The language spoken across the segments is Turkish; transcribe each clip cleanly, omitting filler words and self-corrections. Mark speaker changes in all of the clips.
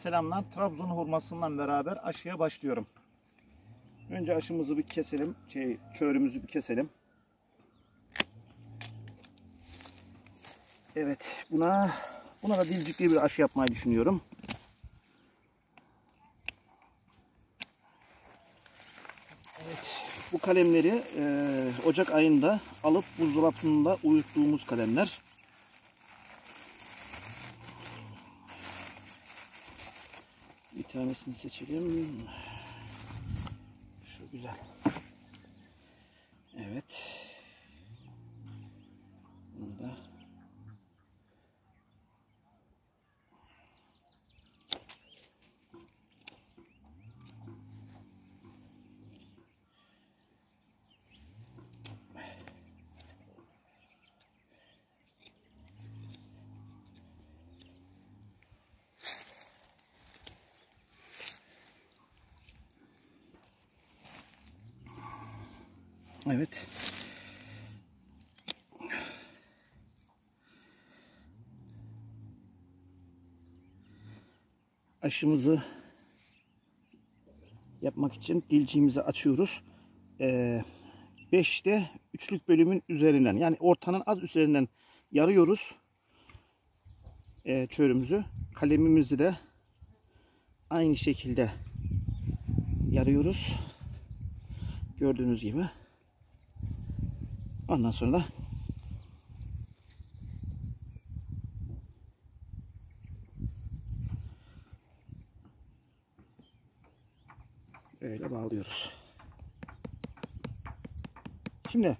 Speaker 1: Selamlar. Trabzon hurmasından beraber aşıya başlıyorum. Önce aşımızı bir keselim. Çöğrümüzü bir keselim. Evet, buna da dilcikli bir aşı yapmayı düşünüyorum. Evet, bu kalemleri Ocak ayında alıp buzdolabında uyuttuğumuz kalemler. Bir tanesini seçelim. Şu güzel. Evet. Bunu da. Evet. Aşımızı yapmak için dilciğimizi açıyoruz. 5'te 3'lük bölümün üzerinden, yani ortanın az üzerinden yarıyoruz çöğrümüzü. Kalemimizi de aynı şekilde yarıyoruz. Gördüğünüz gibi. Ondan sonra da öyle bağlıyoruz. Şimdi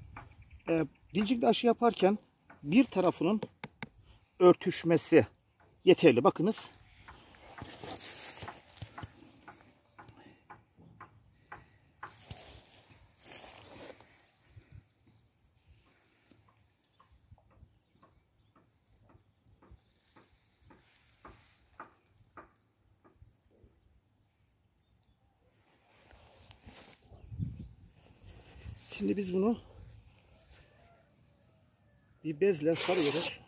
Speaker 1: dilcikle aşı yaparken bir tarafının örtüşmesi yeterli. Bakınız. Şimdi biz bunu bir bezle sarıyoruz.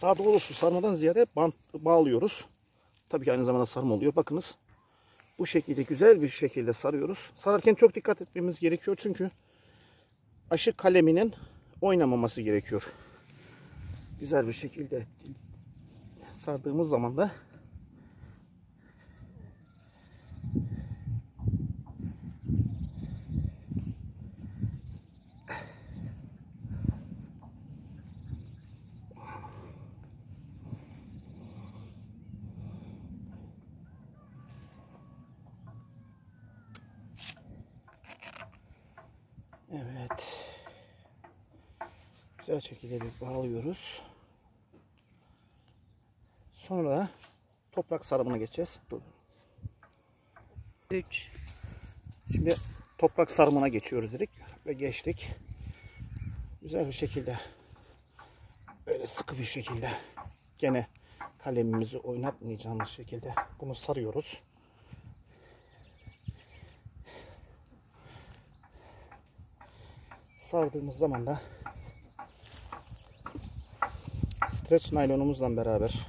Speaker 1: Daha doğrusu sarmadan ziyade bant bağlıyoruz. Tabii ki aynı zamanda sarma oluyor. Bakınız. Bu şekilde güzel bir şekilde sarıyoruz. Sararken çok dikkat etmemiz gerekiyor. Çünkü aşı kaleminin oynamaması gerekiyor. Güzel bir şekilde sardığımız zaman da evet. Güzel şekilde bir bağlıyoruz. Sonra toprak sarımına geçeceğiz. Dur. 3. Şimdi toprak sarımına geçiyoruz dedik ve geçtik. Güzel bir şekilde, böyle sıkı bir şekilde, gene kalemimizi oynatmayacağımız şekilde bunu sarıyoruz. Sardığımız zaman da streç naylonumuzla beraber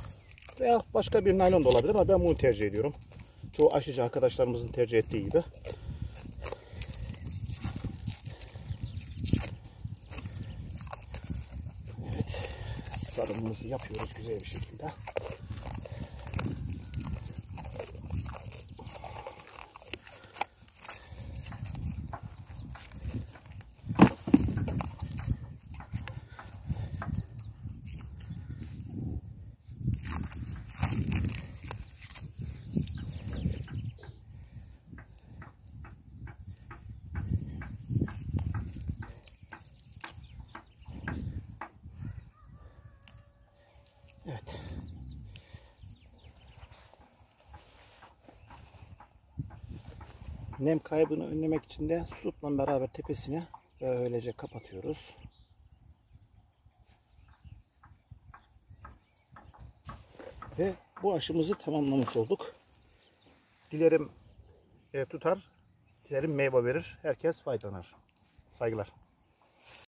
Speaker 1: veya başka bir naylon da olabilir ama ben bunu tercih ediyorum. Çoğu aşıcı arkadaşlarımızın tercih ettiği gibi. Evet, sarımımızı yapıyoruz güzel bir şekilde. Evet. Nem kaybını önlemek için de sütla beraber tepesini böylece kapatıyoruz. Ve bu aşımızı tamamlamış olduk. Dilerim tutar, dilerim meyve verir, herkes faydalanır. Saygılar.